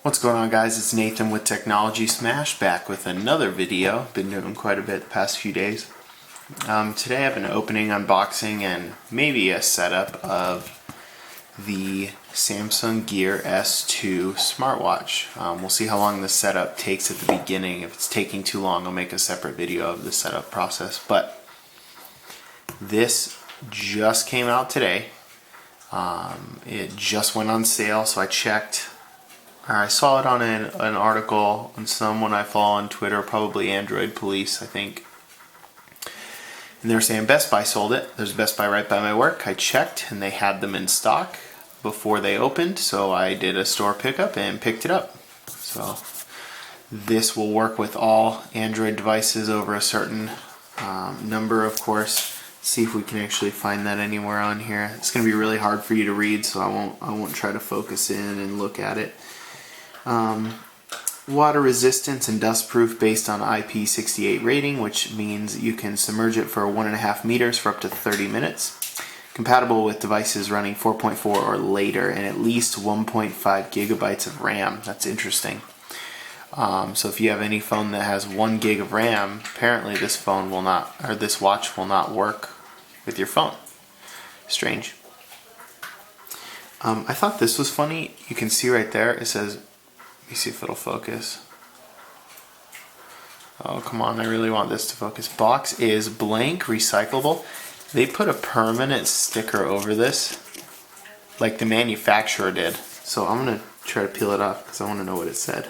What's going on, guys? It's Nathan with Technology Smash, back with another video. Been doing quite a bit the past few days. Today I have an opening, unboxing, and maybe a setup of the Samsung Gear S2 smartwatch. We'll see how long the setup takes at the beginning. If it's taking too long, I'll make a separate video of the setup process. But this just came out today. It just went on sale, so I checked. I saw it on an article on someone I follow on Twitter, probably Android Police, I think. And they were saying Best Buy sold it. There's a Best Buy right by my work. I checked and they had them in stock before they opened, so I did a store pickup and picked it up. So this will work with all Android devices over a certain number, of course. See if we can actually find that anywhere on here. It's going to be really hard for you to read, so I won't try to focus in and look at it. Water resistance and dust proof based on IP68 rating, which means you can submerge it for 1.5 meters for up to 30 minutes. Compatible with devices running 4.4 or later, and at least 1.5 gigabytes of RAM. That's interesting. So if you have any phone that has 1 gig of RAM, apparently this phone will not, or this watch will not work with your phone. Strange. I thought this was funny. You can see right there, it says, let me see if it'll focus. Oh, come on, I really want this to focus. Box is blank, recyclable. They put a permanent sticker over this, like the manufacturer did. So I'm going to try to peel it off because I want to know what it said.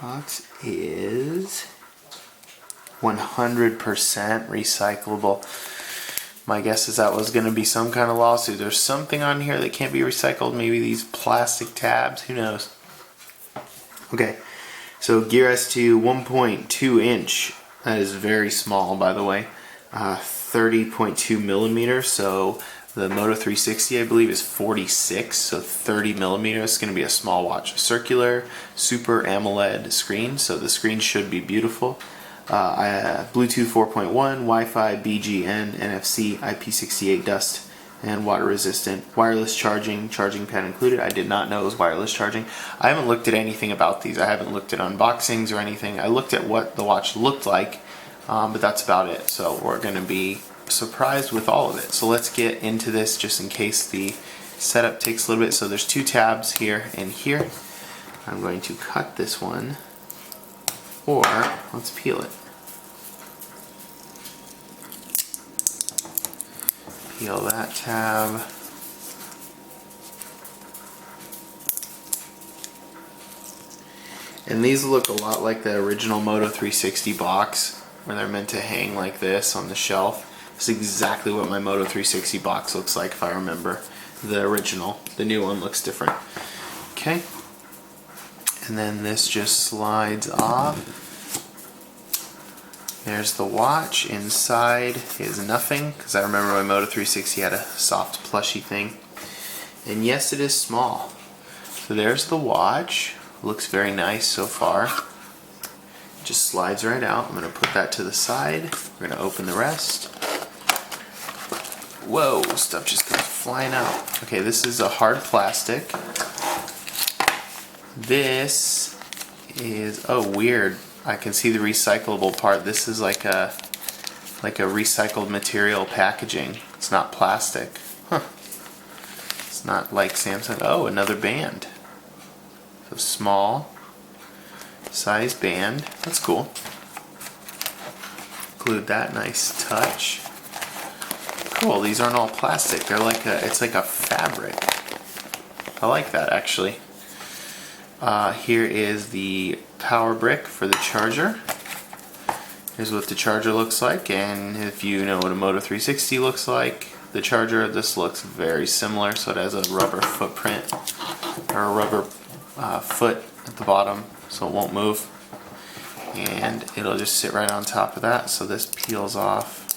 Box is 100% recyclable. My guess is that was going to be some kind of lawsuit. There's something on here that can't be recycled. Maybe these plastic tabs. Who knows? Okay, so Gear S2 1.2 inch. That is very small, by the way. 30.2 millimeters. So the Moto 360, I believe, is 46. So 30 millimeters is going to be a small watch. Circular Super AMOLED screen. So the screen should be beautiful. Bluetooth 4.1, Wi-Fi, BGN, NFC, IP68 dust, and water resistant. Wireless charging pad included. I did not know it was wireless charging. I haven't looked at anything about these. I haven't looked at unboxings or anything. I looked at what the watch looked like, but that's about it. So we're going to be surprised with all of it. So let's get into this just in case the setup takes a little bit. So there's two tabs here and here. I'm going to cut this one, or let's peel it. Peel that tab. And these look a lot like the original Moto 360 box, where they're meant to hang like this on the shelf. This is exactly what my Moto 360 box looks like, if I remember. The original. The new one looks different. Okay. And then this just slides off. There's the watch. Inside is nothing, because I remember my Moto 360 had a soft plushy thing. And yes, it is small. So there's the watch. Looks very nice so far. It just slides right out. I'm going to put that to the side. We're going to open the rest. Whoa, stuff just goes flying out. Okay, this is a hard plastic. This is, oh, weird. I can see the recyclable part. This is like a recycled material packaging. It's not plastic. Huh. It's not like Samsung. Oh, another band. So small size band. That's cool. Include that. Nice touch. Cool. These aren't all plastic. They're like it's like a fabric. I like that, actually. Here is the power brick for the charger. Here's what the charger looks like, and if you know what a Moto 360 looks like, the charger, this looks very similar. So it has a rubber footprint, or a rubber foot at the bottom, so it won't move, and it'll just sit right on top of that. So this peels off.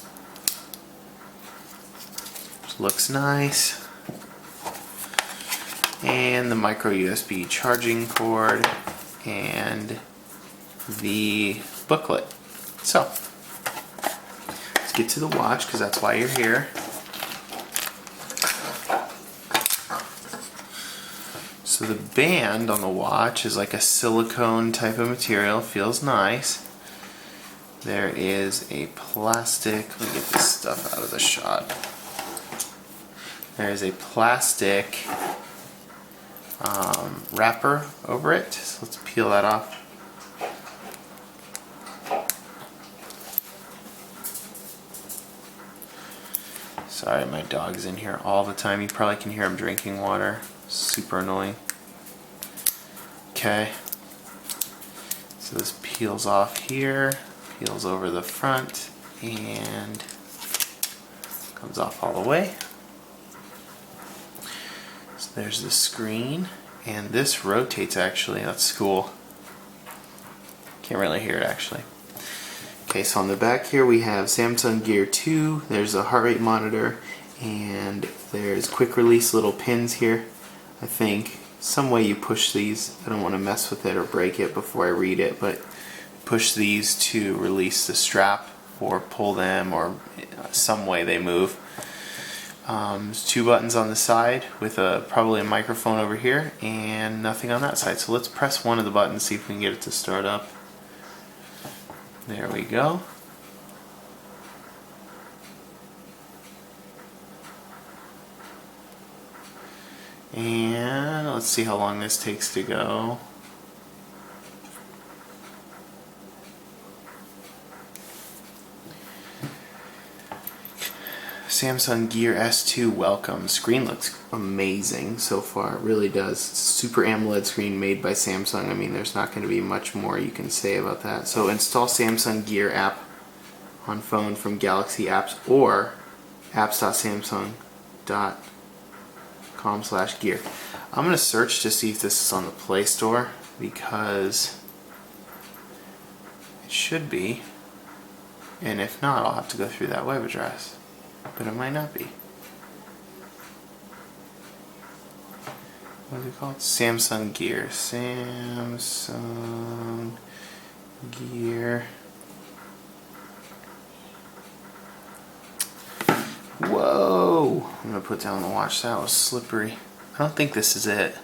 Looks nice. And the micro USB charging cord and the booklet. So let's get to the watch, because that's why you're here. So the band on the watch is like a silicone type of material, feels nice. There is a plastic, let me get this stuff out of the shot. There is a plastic wrapper over it, so let's peel that off. Sorry, my dog's in here all the time. You probably can hear him drinking water. Super annoying. Okay, so this peels off here, peels over the front, and comes off all the way. So there's the screen, and this rotates actually, that's cool. Can't really hear it actually. Okay, so on the back here we have Samsung Gear 2, there's a heart rate monitor, and there's quick release little pins here. I think some way you push these, I don't want to mess with it or break it before I read it, but push these to release the strap or pull them, or some way they move. There's two buttons on the side with probably a microphone over here and nothing on that side. So let's press one of the buttons, see if we can get it to start up. There we go. And let's see how long this takes to go. Samsung Gear S2 welcome. Screen looks amazing so far. It really does. It's a super AMOLED screen made by Samsung. I mean, there's not going to be much more you can say about that. So install Samsung Gear app on phone from Galaxy Apps or apps.samsung.com/gear. I'm going to search to see if this is on the Play Store, because it should be. And if not, I'll have to go through that web address. But it might not be. What is it called? Samsung Gear. Samsung Gear. Whoa! I'm gonna put down the watch. That was slippery. I don't think this is it.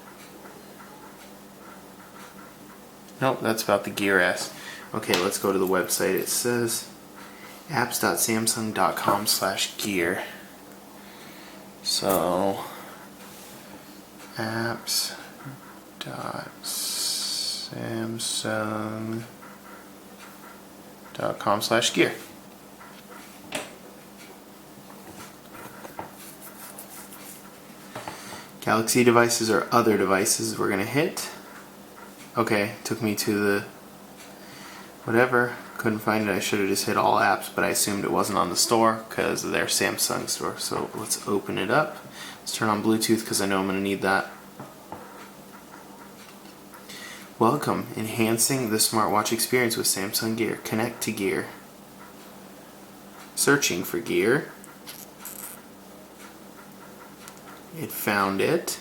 Nope, that's about the Gear S. Okay, let's go to the website. It says apps.samsung.com/gear. So apps.samsung.com/gear. Galaxy devices or other devices we're gonna hit. Okay, took me to the whatever. Couldn't find it. I should have just hit all apps, but I assumed it wasn't on the store because of their Samsung store. So let's open it up. Let's turn on Bluetooth because I know I'm going to need that. Welcome, enhancing the smartwatch experience with Samsung Gear. Connect to Gear. Searching for Gear. It found it.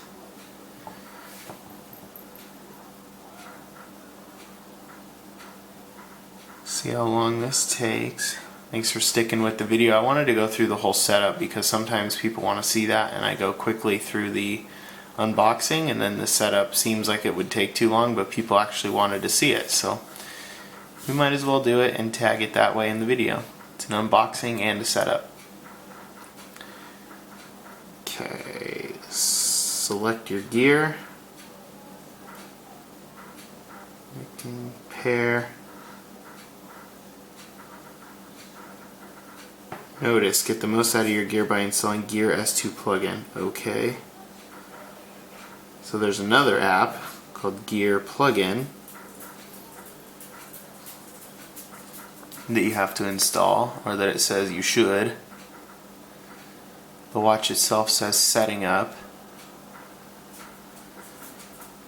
See how long this takes. Thanks for sticking with the video. I wanted to go through the whole setup because sometimes people want to see that and I go quickly through the unboxing and then the setup seems like it would take too long, but people actually wanted to see it, so we might as well do it and tag it that way in the video. It's an unboxing and a setup. Okay, select your gear. Pair. Notice, get the most out of your gear by installing Gear S2 plugin. Okay. So there's another app called Gear Plugin that you have to install, or that it says you should. The watch itself says setting up.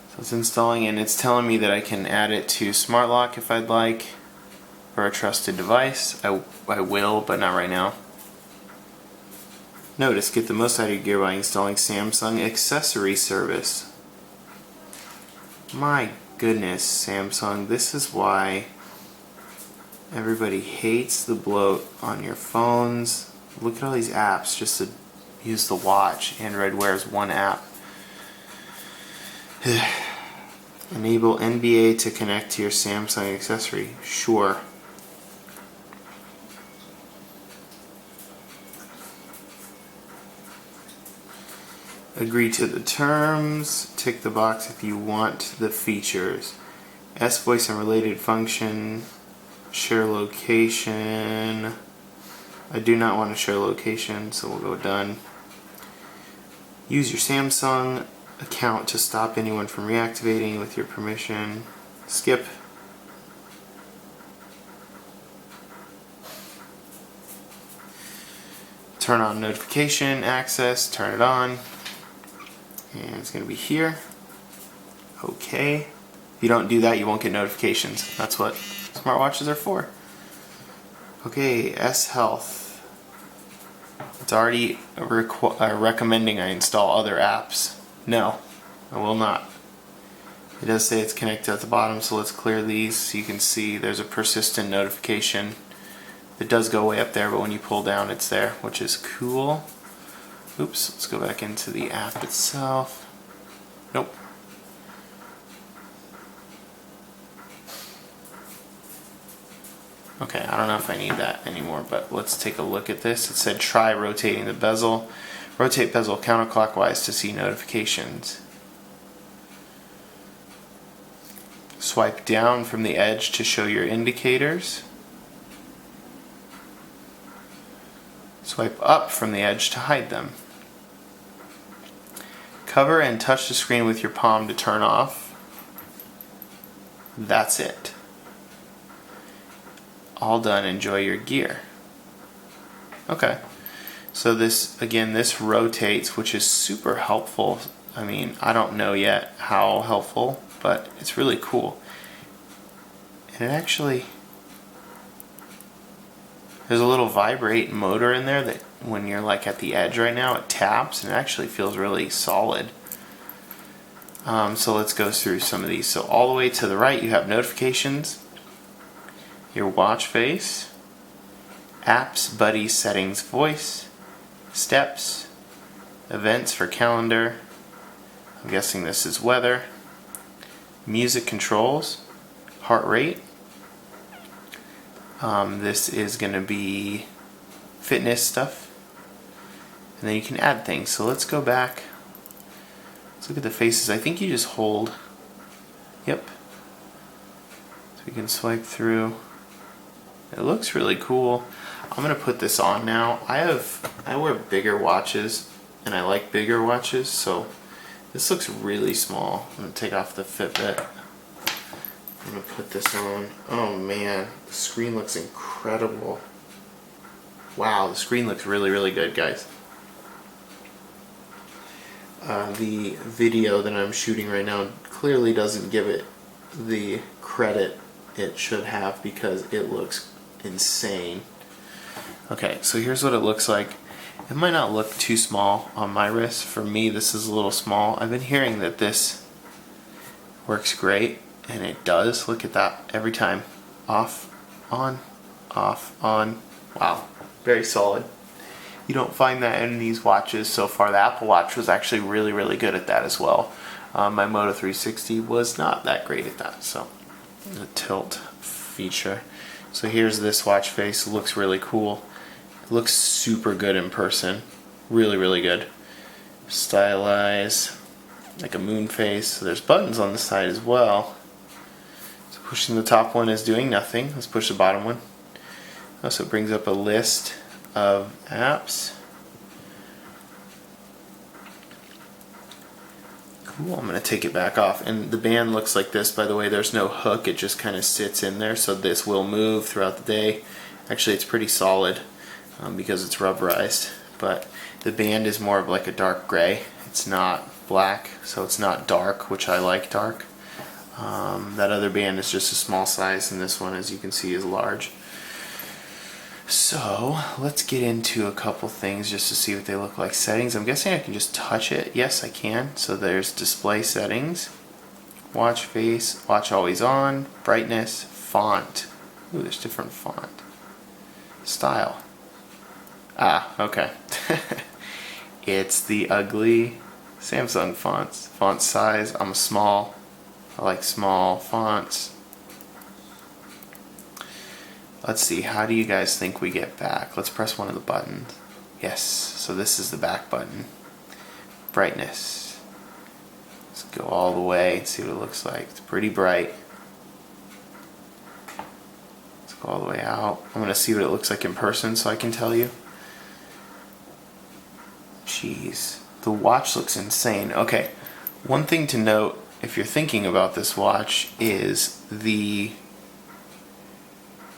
So it's installing and it's telling me that I can add it to Smart Lock if I'd like, or a trusted device. I will, but not right now. Notice, get the most out of your gear by installing Samsung Accessory Service. My goodness, Samsung, this is why everybody hates the bloat on your phones. Look at all these apps just to use the watch. Android Wear is one app. Enable NBA to connect to your Samsung accessory. Sure. Agree to the terms. Tick the box if you want the features. S-Voice and related function. Share location. I do not want to share location, so we'll go done. Use your Samsung account to stop anyone from reactivating with your permission. Skip. Turn on notification access, turn it on. And it's going to be here. Okay. If you don't do that, you won't get notifications. That's what smartwatches are for. Okay, S Health. It's already recommending I install other apps. No, I will not. It does say it's connected at the bottom, so let's clear these so you can see there's a persistent notification. It does go way up there, but when you pull down it's there, which is cool. Oops, let's go back into the app itself. Nope. Okay, I don't know if I need that anymore, but let's take a look at this. It said try rotating the bezel. Rotate bezel counterclockwise to see notifications. Swipe down from the edge to show your indicators. Swipe up from the edge to hide them. Cover and touch the screen with your palm to turn off. That's it. All done. Enjoy your gear. Okay. So this, again, this rotates, which is super helpful. I mean, I don't know yet how helpful, but it's really cool. And it actually, there's a little vibrate motor in there that when you're like at the edge right now, it taps and it actually feels really solid. So let's go through some of these. So all the way to the right you have notifications, your watch face, apps, buddy, settings, voice, steps, events for calendar, I'm guessing this is weather, music controls, heart rate, this is going to be fitness stuff, and then you can add things. So let's go back, let's look at the faces. I think you just hold, yep, so we can swipe through. It looks really cool. I'm gonna put this on now. I wear bigger watches and I like bigger watches, so this looks really small. I'm gonna take off the Fitbit. I'm gonna put this on. Oh man, the screen looks incredible. Wow, the screen looks really, really good, guys. The video that I'm shooting right now clearly doesn't give it the credit it should have because it looks insane. Okay, so here's what it looks like. It might not look too small on my wrist. For me, this is a little small. I've been hearing that this works great, and it does. Look at that every time. Off, on, off, on. Wow, very solid. You don't find that in these watches so far. The Apple Watch was actually really, really good at that as well. My Moto 360 was not that great at that, so the tilt feature. So here's this watch face. It looks really cool. It looks super good in person. Really, really good. Stylize, like a moon face. So there's buttons on the side as well. So pushing the top one is doing nothing. Let's push the bottom one. Also brings up a list of apps. Cool, I'm going to take it back off. And the band looks like this, by the way. There's no hook, it just kind of sits in there, so this will move throughout the day. Actually, it's pretty solid because it's rubberized, but the band is more of like a dark gray. It's not black, so it's not dark, which I like dark. That other band is just a small size, and this one, as you can see, is large. So let's get into a couple things just to see what they look like. Settings, I'm guessing I can just touch it. Yes, I can. So there's display settings, watch face, watch always on, brightness, font. Ooh, there's different font. Style. Ah, okay. It's the ugly Samsung fonts. Font size, I'm small. I like small fonts. Let's see, how do you guys think we get back? Let's press one of the buttons. Yes, so this is the back button. Brightness. Let's go all the way and see what it looks like. It's pretty bright. Let's go all the way out. I'm going to see what it looks like in person so I can tell you. Jeez, the watch looks insane. Okay, one thing to note if you're thinking about this watch is the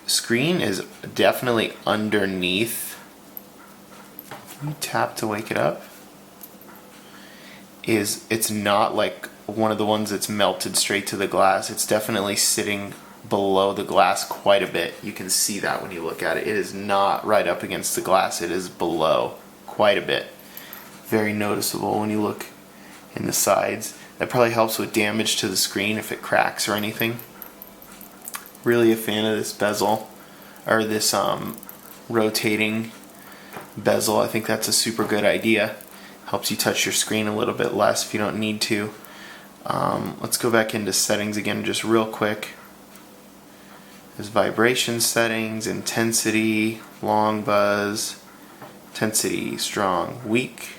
screen is definitely underneath. Can you tap to wake it up? It's not like one of the ones that's melted straight to the glass. It's definitely sitting below the glass quite a bit. You can see that when you look at it. It is not right up against the glass. It is below quite a bit. Very noticeable when you look in the sides. That probably helps with damage to the screen if it cracks or anything. Really a fan of this bezel, or this rotating bezel. I think that's a super good idea. Helps you touch your screen a little bit less if you don't need to. Let's go back into settings again just real quick. There's vibration settings, intensity, long buzz, intensity, strong, weak,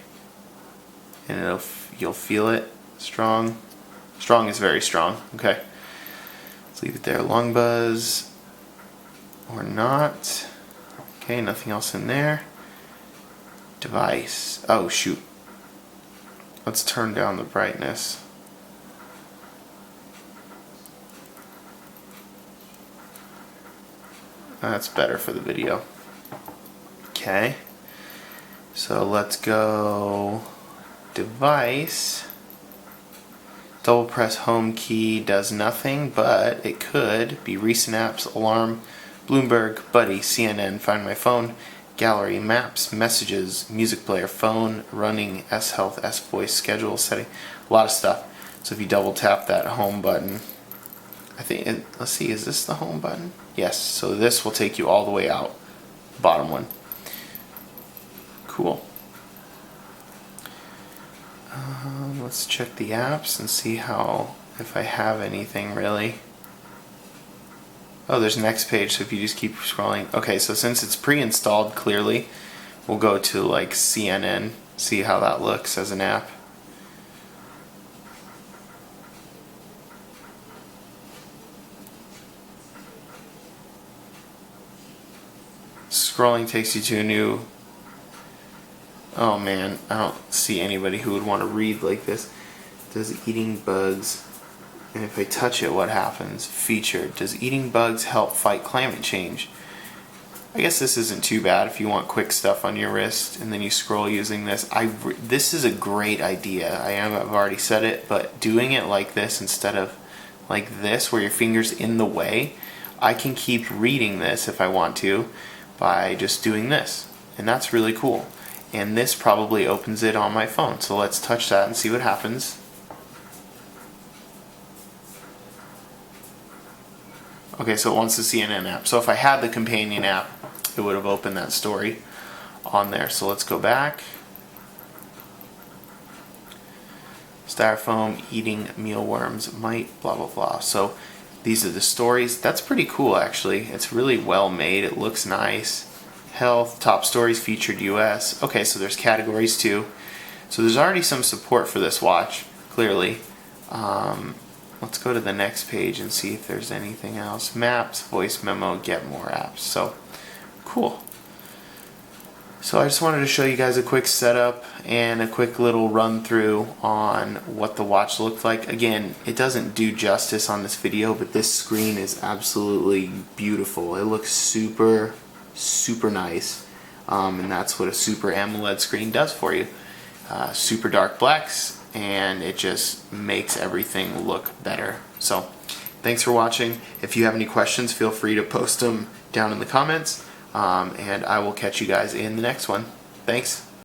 and you'll feel it. Strong. Strong is very strong. Okay. Let's leave it there. Long buzz or not. Okay, nothing else in there. Device. Oh shoot. Let's turn down the brightness. That's better for the video. Okay. So let's go device. Double press home key does nothing, but it could be recent apps, alarm, Bloomberg, Buddy, CNN, Find My Phone, Gallery, Maps, Messages, Music Player, Phone, Running, S-Health, S-Voice, Schedule, Setting, a lot of stuff. So if you double tap that home button, I think, let's see, is this the home button? Yes, so this will take you all the way out, bottom one. Cool. Let's check the apps and see if I have anything really. Oh, there's next page, so if you just keep scrolling. Okay, so since it's pre-installed, clearly, we'll go to like CNN, see how that looks as an app. Scrolling takes you to a new... Oh man, I don't see anybody who would want to read like this. Does eating bugs, and if I touch it, what happens? Featured. Does eating bugs help fight climate change? I guess this isn't too bad if you want quick stuff on your wrist and then you scroll using this. This is a great idea. I've already said it, but doing it like this instead of like this where your finger's in the way, I can keep reading this if I want to by just doing this. And that's really cool. And this probably opens it on my phone. So let's touch that and see what happens. Okay, so it wants the CNN app. So if I had the companion app, it would have opened that story on there. So let's go back. Styrofoam, eating mealworms, might, blah, blah, blah. So these are the stories. That's pretty cool, actually. It's really well made. It looks nice. Health, top stories, featured US. Okay, so there's categories too. So there's already some support for this watch, clearly. Let's go to the next page and see if there's anything else. Maps, voice memo, get more apps. So, cool. So I just wanted to show you guys a quick setup and a quick little run through on what the watch looked like. Again, it doesn't do justice on this video, but this screen is absolutely beautiful. It looks super nice, and that's what a super AMOLED screen does for you. Super dark blacks, and it just makes everything look better. So thanks for watching. If you have any questions, feel free to post them down in the comments, and I will catch you guys in the next one. Thanks.